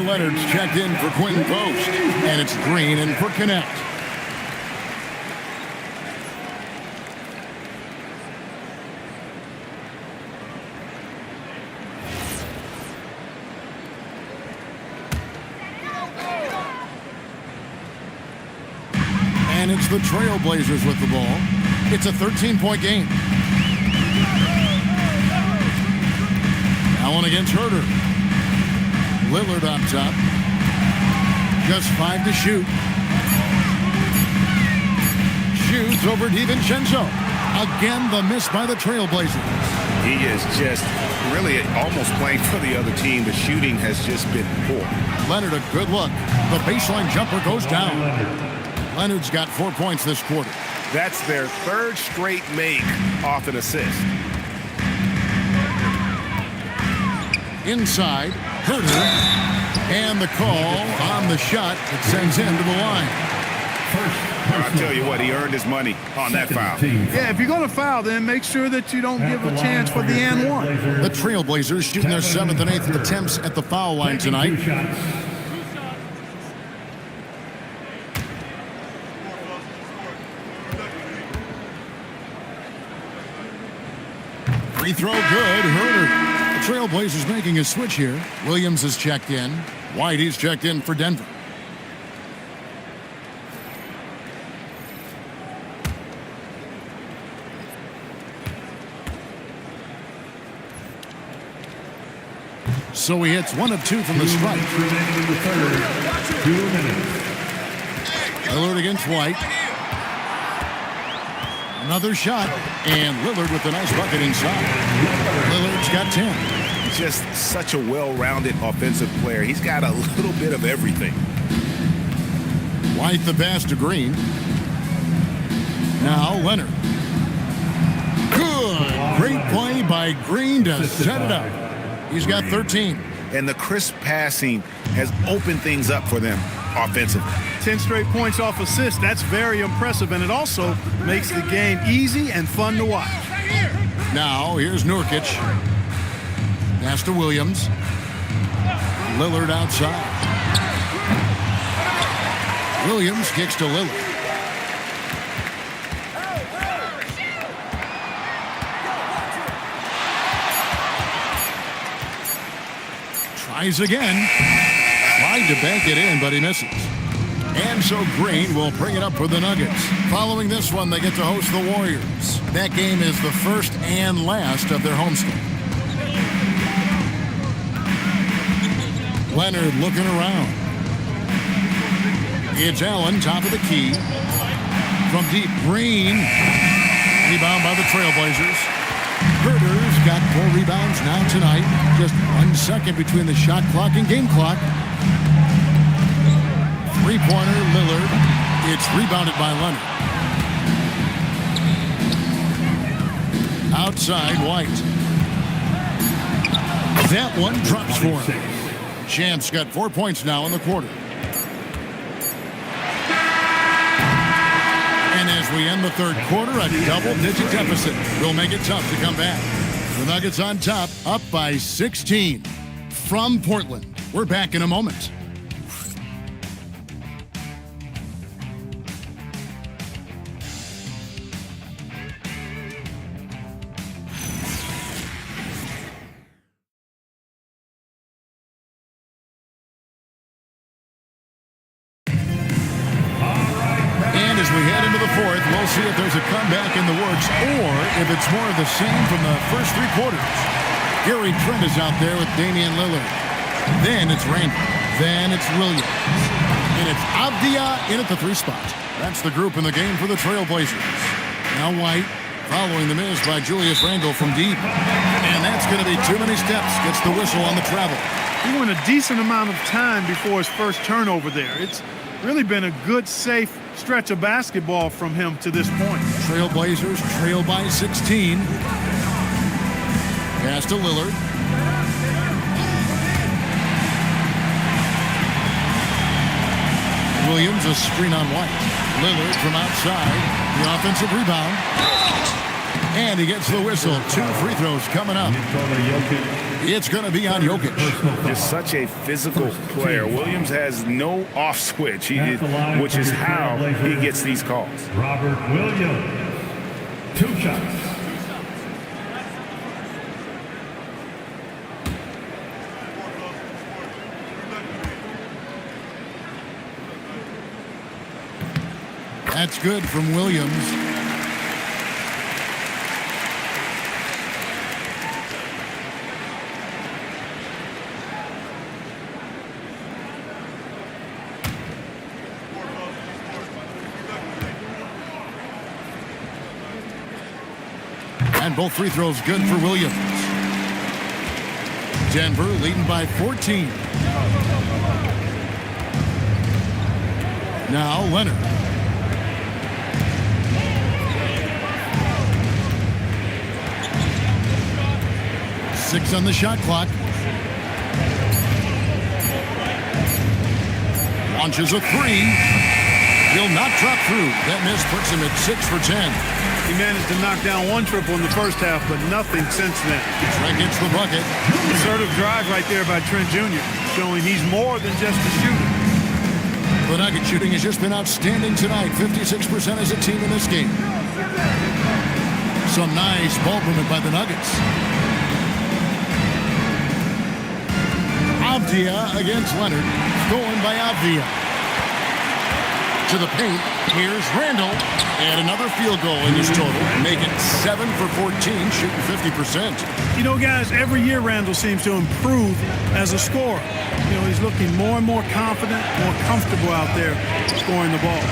Leonard's checked in for Quentin Post, and it's Green in for Connect. And it's the Trailblazers with the ball. It's a 13-point game. Allen against Herter. Lillard on top. Just 5 to shoot. Shoots over DiVincenzo. Again, the miss by the Trailblazers. He is just really almost playing for the other team. The shooting has just been poor. Leonard, a good look. The baseline jumper goes down. Leonard's got 4 points this quarter. That's their 3rd straight make off an assist. Inside, Herter, and the call on the shot that sends him to the line. I'll tell you what, he earned his money on that foul. Yeah, if you're going to foul, then make sure that you don't give a chance for the and one. The Trailblazers shooting their 7th and 8th attempts at the foul line tonight. Free throw good, Herter. Trailblazers making a switch here. Williams is checked in. White, he's checked in for Denver. So he hits 1 of 2 from the strike. Lillard against White. Another shot, and Lillard with a nice bucket inside. Lillard's got 10. Just such a well-rounded offensive player. He's got a little bit of everything. White the pass to Green. Now Leonard. Good. Great play by Green to set it up. He's got 13. And the crisp passing has opened things up for them offensively. 10 straight points off assists. That's very impressive, and it also makes the game easy and fun to watch. Now, here's Nurkic. Pass to Williams. Lillard outside. Williams kicks to Lillard. Tries again. Tried to bank it in, but he misses. And so Green will bring it up for the Nuggets. Following this one, they get to host the Warriors. That game is the first and last of their homestand. Leonard looking around. It's Allen, top of the key. From deep, Green. Rebound by the Trailblazers. Herder's got 4 rebounds now tonight. Just 1 second between the shot clock and game clock. Three-pointer, Lillard. It's rebounded by Leonard. Outside, White. That one drops for him. Champ's got 4 points now in the quarter. And as we end the third quarter, a double-digit deficit will make it tough to come back. The Nuggets on top, up by 16. From Portland, we're back in a moment. We'll see if there's a comeback in the works or if it's more of the same from the first 3 quarters. Gary Trent is out there with Damian Lillard. Then it's Randall. Then it's Williams. And it's Avdia in at the 3 spot. That's the group in the game for the Trailblazers. Now White following the miss by Julius Randle from deep. And that's going to be too many steps. Gets the whistle on the travel. He went a decent amount of time before his first turnover there. It's really been a good, safe stretch of basketball from him to this point. Trailblazers trail by 16. Pass to Lillard. Williams, a screen on White. Lillard from outside. The offensive rebound. And he gets the whistle. 2 free throws coming up. It's going to be on Jokic. Just such a physical player. Williams has no off switch, which is how he gets these calls. Robert Williams, 2 shots. That's good from Williams. And both free throws good for Williams. Denver leading by 14. Now Leonard. Six on the shot clock. Launches a 3. He'll not drop through. That miss puts him at 6 for 10. He managed to knock down 1 triple in the first half, but nothing since then. Trent gets the bucket. Assertive drive right there by Trent Jr., showing he's more than just a shooter. The Nugget shooting has just been outstanding tonight. 56% as a team in this game. Some nice ball movement by the Nuggets. Avdia against Leonard. Stolen by Avdia. To the paint. Here's Randall. And another field goal in his total. Make it 7 for 14, shooting 50%. You know, guys, every year Randall seems to improve as a scorer. You know, he's looking more and more confident, more comfortable out there scoring the ball.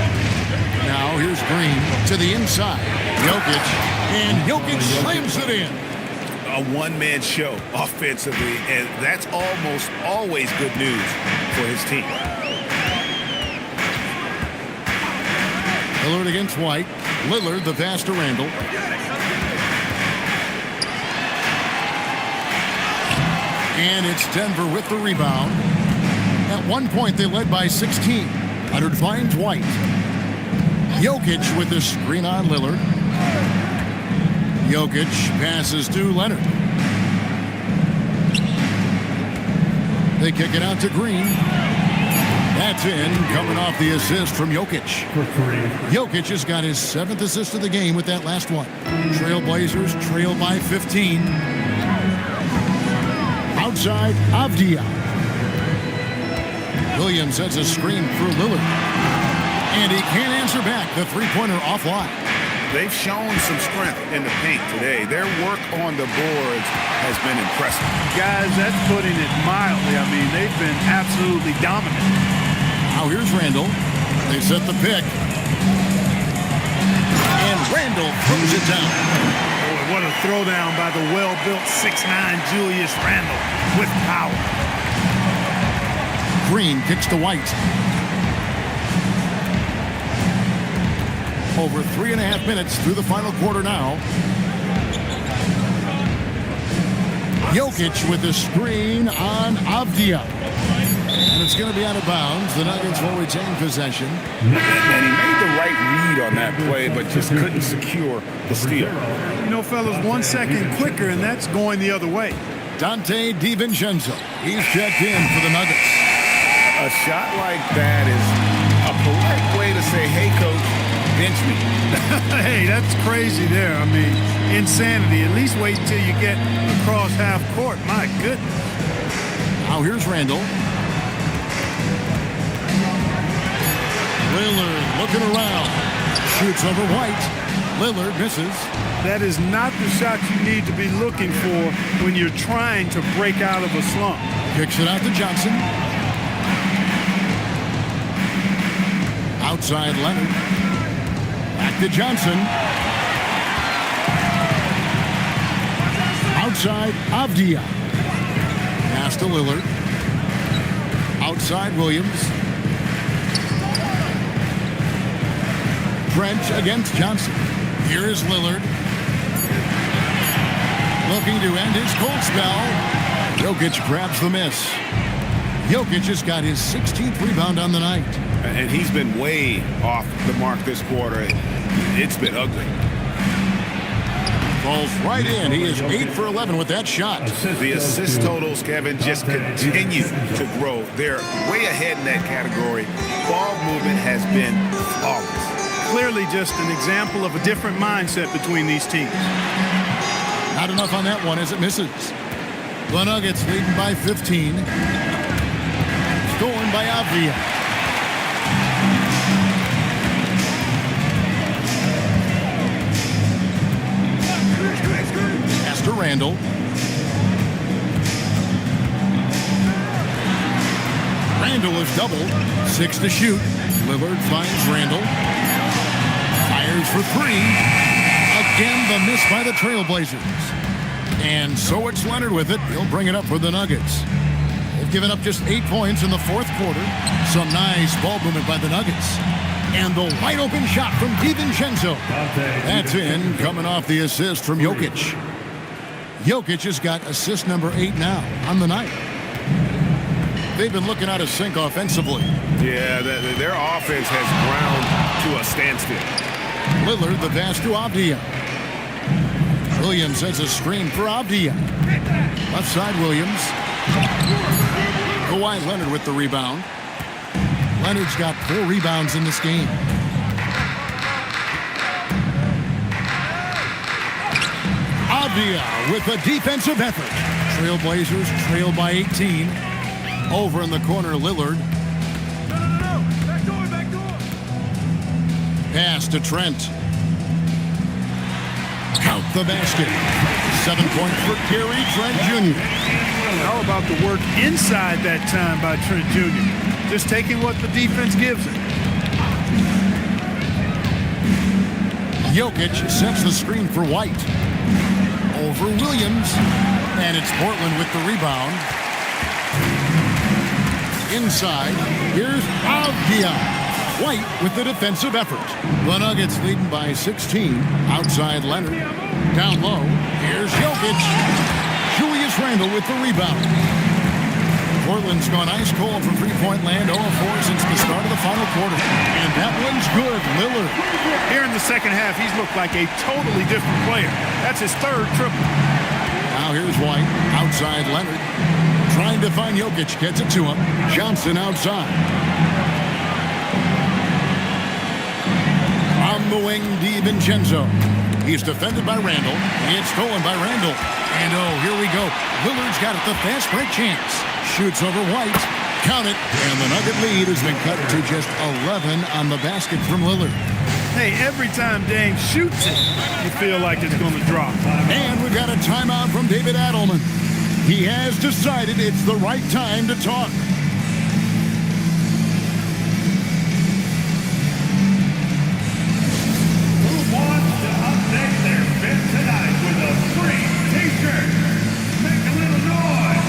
Now here's Green to the inside. Jokic. And Jokic slams it in. A one-man show offensively, and that's almost always good news for his team. Lillard against White. Lillard the pass to Randall. And it's Denver with the rebound. At one point, they led by 16. Leonard finds White. Jokic with the screen on Lillard. Jokic passes to Leonard. They kick it out to Green. That's in, coming off the assist from Jokic. Jokic has got his 7th assist of the game with that last one. Trailblazers trail by 15. Outside, Avdia. Williams sets a screen for Lillard. And he can't answer back. The three-pointer offline. They've shown some strength in the paint today. Their work on the boards has been impressive. Guys, that's putting it mildly. I mean, they've been absolutely dominant. Now here's Randall. They set the pick. And Randall throws it down. Boy, what a throwdown by the well-built 6'9" Julius Randle with power. Green kicks to White. Over 3.5 minutes through the final quarter now. Jokic with the screen on Avdia. And it's going to be out of bounds. The Nuggets will retain possession. And he made the right read on that play, but just couldn't secure the steal. You know, fellas, 1 second quicker, and that's going the other way. Dante DiVincenzo. He's checked in for the Nuggets. A shot like that is a polite way to say, hey, coach, bench me. Hey, that's crazy there. I mean, insanity. At least wait until you get across half court. My goodness. Now here's Randall. Lillard looking around. Shoots over White. Lillard misses. That is not the shot you need to be looking for when you're trying to break out of a slump. Kicks it out to Johnson. Outside Leonard. Back to Johnson. Outside Avdia. Pass to Lillard. Outside Williams. Trent against Johnson. Here is Lillard. Looking to end his cold spell. Jokic grabs the miss. Jokic has got his 16th rebound on the night. And he's been way off the mark this quarter. It's been ugly. Falls right in. He is 8 for 11 with that shot. The assist totals, Kevin, just continue to grow. They're way ahead in that category. Ball movement has been flawless. Clearly just an example of a different mindset between these teams. Not enough on that one as it misses. The Nuggets leading by 15. Stolen by Avdia. Pass to Randall. Randall is doubled. 6 to shoot. Lillard finds Randall. Fires for 3. Again, the miss by the Trailblazers. And so it's Leonard with it. He'll bring it up for the Nuggets. They've given up just 8 points in the fourth quarter. Some nice ball movement by the Nuggets. And the wide open shot from DiVincenzo. That's in, coming off the assist from Jokic. Jokic has got assist number 8 now on the night. They've been looking out of sync offensively. Yeah, their offense has ground to a standstill. Lillard, the pass to Avdia. Williams sends a screen for Avdia. Left side, Williams. Kawhi Leonard with the rebound. Leonard's got 4 rebounds in this game. Avdia with a defensive effort. Trailblazers trail by 18. Over in the corner, Lillard. No. Back door. Pass to Trent. Count the basket. 7 points for Gary Trent Jr. How about the work inside that time by Trent Jr.? Just taking what the defense gives him. Jokic sets the screen for White. Over Williams. And it's Portland with the rebound. Inside, here's Avdia. White with the defensive effort. The Nuggets leading by 16. Outside Leonard. Down low, here's Jokic. Julius Julius Randle with the rebound. Portland's gone ice cold from three-point land, 0-4 since the start of the final quarter. And that one's good. Lillard. Here in the second half, he's looked like a totally different player. That's his third triple. Now here's White. Outside Leonard. Trying to find Jokic. Gets it to him. Johnson outside. On the wing, DiVincenzo. He's defended by Randle. It's stolen by Randle. And oh, here we go. Lillard's got it. The fast break chance. Shoots over White. Count it. And the Nugget lead has been cut to just 11 on the basket from Lillard. Hey, every time Dame shoots it, you feel like it's going to drop. And we've got a timeout from David Adelman. He has decided it's the right time to talk. Who wants to update their fit tonight with a free t-shirt? Make a little noise.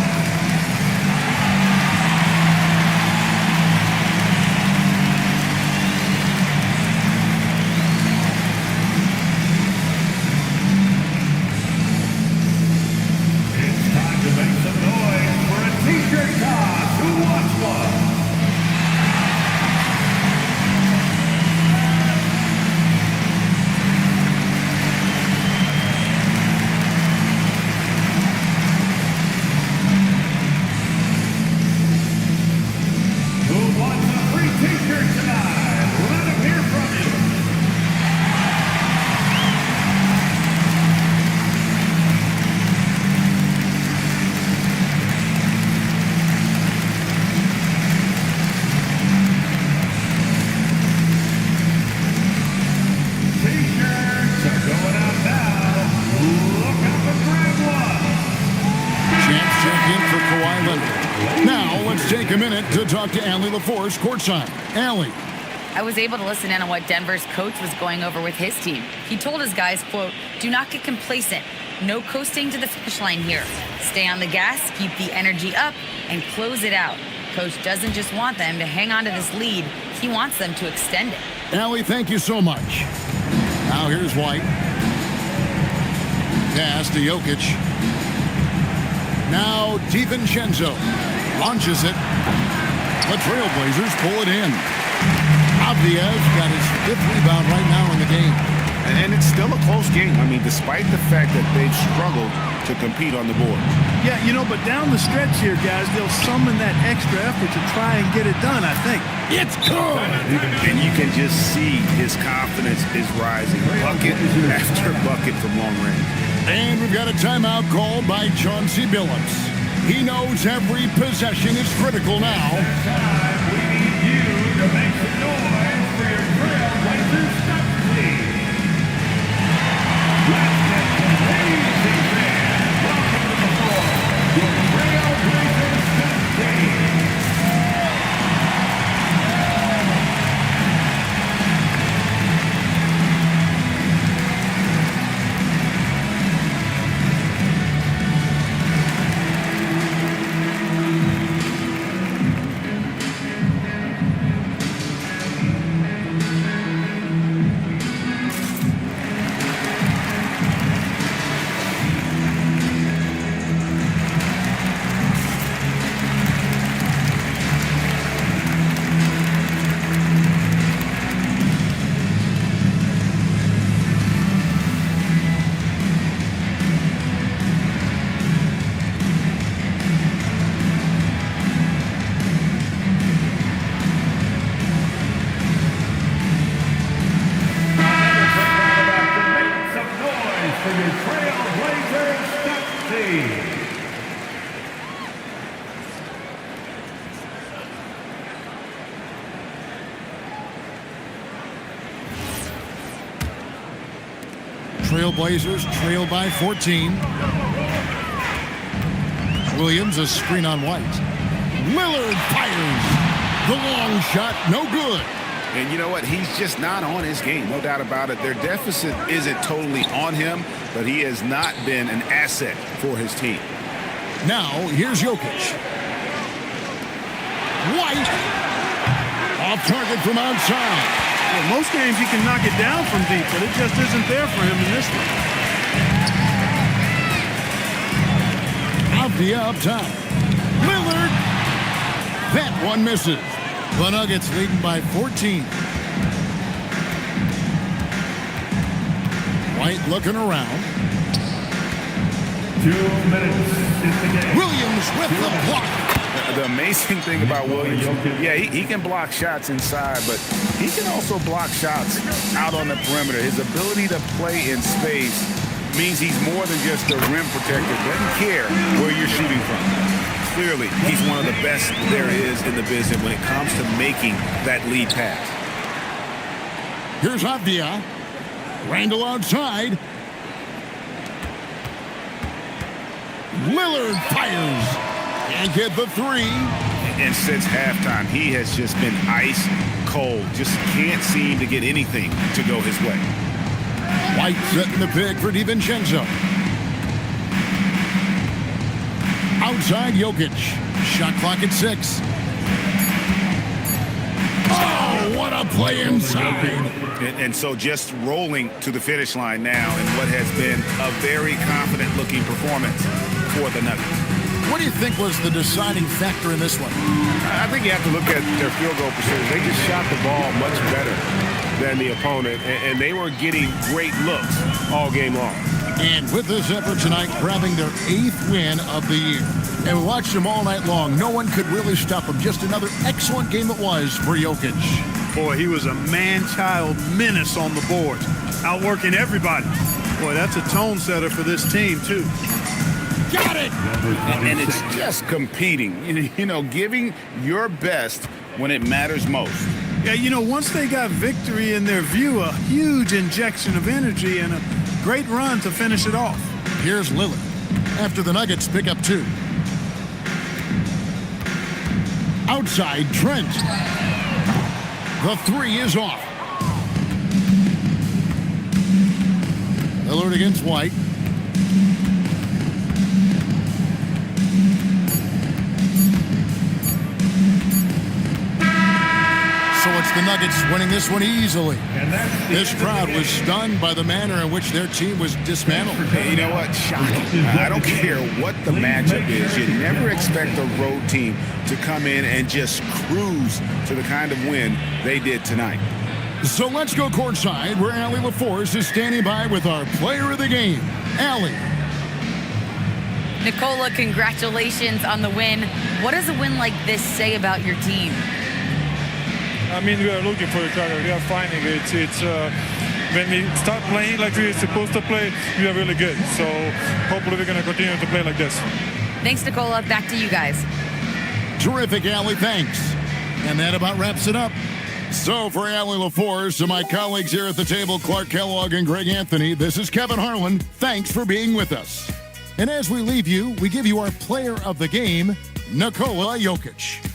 It's time to make some noise for a t-shirt toss. Who wants one? Who wants a free t-shirt tonight? Let them hear from you. T-shirts are going out now. Look out for grab one. Chance check in for Kawhi Leonard. Now let's take a minute to talk to Allie LaForce courtside. Allie. I was able to listen in on what Denver's coach was going over with his team. He told his guys, quote, "Do not get complacent. No coasting to the finish line here. Stay on the gas, keep the energy up, and close it out. Coach doesn't just want them to hang on to this lead. He wants them to extend it." Allie, thank you so much. Now here's White. Pass to Jokic. Now DiVincenzo launches it. The Trailblazers pull it in. Avdiev's got his 5th rebound right now in the game. And it's still a close game. I mean, despite the fact that they've struggled to compete on the board. Yeah, but down the stretch here, guys, they'll summon that extra effort to try and get it done, I think. It's good. And you can just see his confidence is rising. Bucket after bucket from long range. And we've got a timeout called by Chauncey Billups. He knows every possession is critical now. Time we need you to make some noise for your Trailblazers stuff team. Let's get some amazing fans. Welcome to the floor, your Trailblazers stuff team. For your Trailblazers stuff team. Trailblazers trail by 14. Williams, a screen on White. Lillard fires. The long shot, no good. And you know what? He's just not on his game, no doubt about it. Their deficit isn't totally on him, but he has not been an asset for his team. Now, here's Jokic. White. Off target from outside. Well, most games he can knock it down from deep, but it just isn't there for him in this one. Avdia up top. Lillard. That one misses. The Nuggets leading by 14. White looking around. 2 minutes is the game. Williams with the block. The amazing thing about Williams, yeah, he can block shots inside, but he can also block shots out on the perimeter. His ability to play in space means he's more than just a rim protector. Doesn't care where you're shooting from. Clearly, he's one of the best there is in the business when it comes to making that lead pass. Here's Avdia. Randall outside. Lillard fires. Can't get the three. And since halftime, he has just been ice cold. Just can't seem to get anything to go his way. White setting the pick for DiVincenzo. Outside Jokic. Shot clock at 6. Oh, what a play inside. And so just rolling to the finish line now in what has been a very confident-looking performance for the Nuggets. What do you think was the deciding factor in this one? I think you have to look at their field goal percentage. They just shot the ball much better than the opponent, and they were getting great looks all game long. And with this effort tonight, grabbing their 8th win of the year. And we watched them all night long. No one could really stop them. Just another excellent game it was for Jokic. Boy, he was a man-child menace on the boards, outworking everybody. Boy, that's a tone setter for this team, too. Got it! And it's just competing, you know, giving your best when it matters most. Yeah, you know, once they got victory in their view, a huge injection of energy and a great run to finish it off. Here's Lillard after the Nuggets pick up 2. Outside, Trent. The 3 is off. Lillard against White. So it's the Nuggets winning this one easily. This crowd was stunned by the manner in which their team was dismantled. You know what? Shocking. I don't care what the matchup is. You never expect a road team to come in and just cruise to the kind of win they did tonight. So let's go courtside where Allie LaForce is standing by with our player of the game, Allie. Nicola, congratulations on the win. What does a win like this say about your team? I mean, we are looking for each other. We are finding it. It's when we start playing like we're supposed to play, we are really good. So hopefully we're going to continue to play like this. Thanks, Nicola. Back to you guys. Terrific, Allie. Thanks. And that about wraps it up. So for Allie LaForce and my colleagues here at the table, Clark Kellogg and Greg Anthony, this is Kevin Harlan. Thanks for being with us. And as we leave you, we give you our player of the game, Nikola Jokic.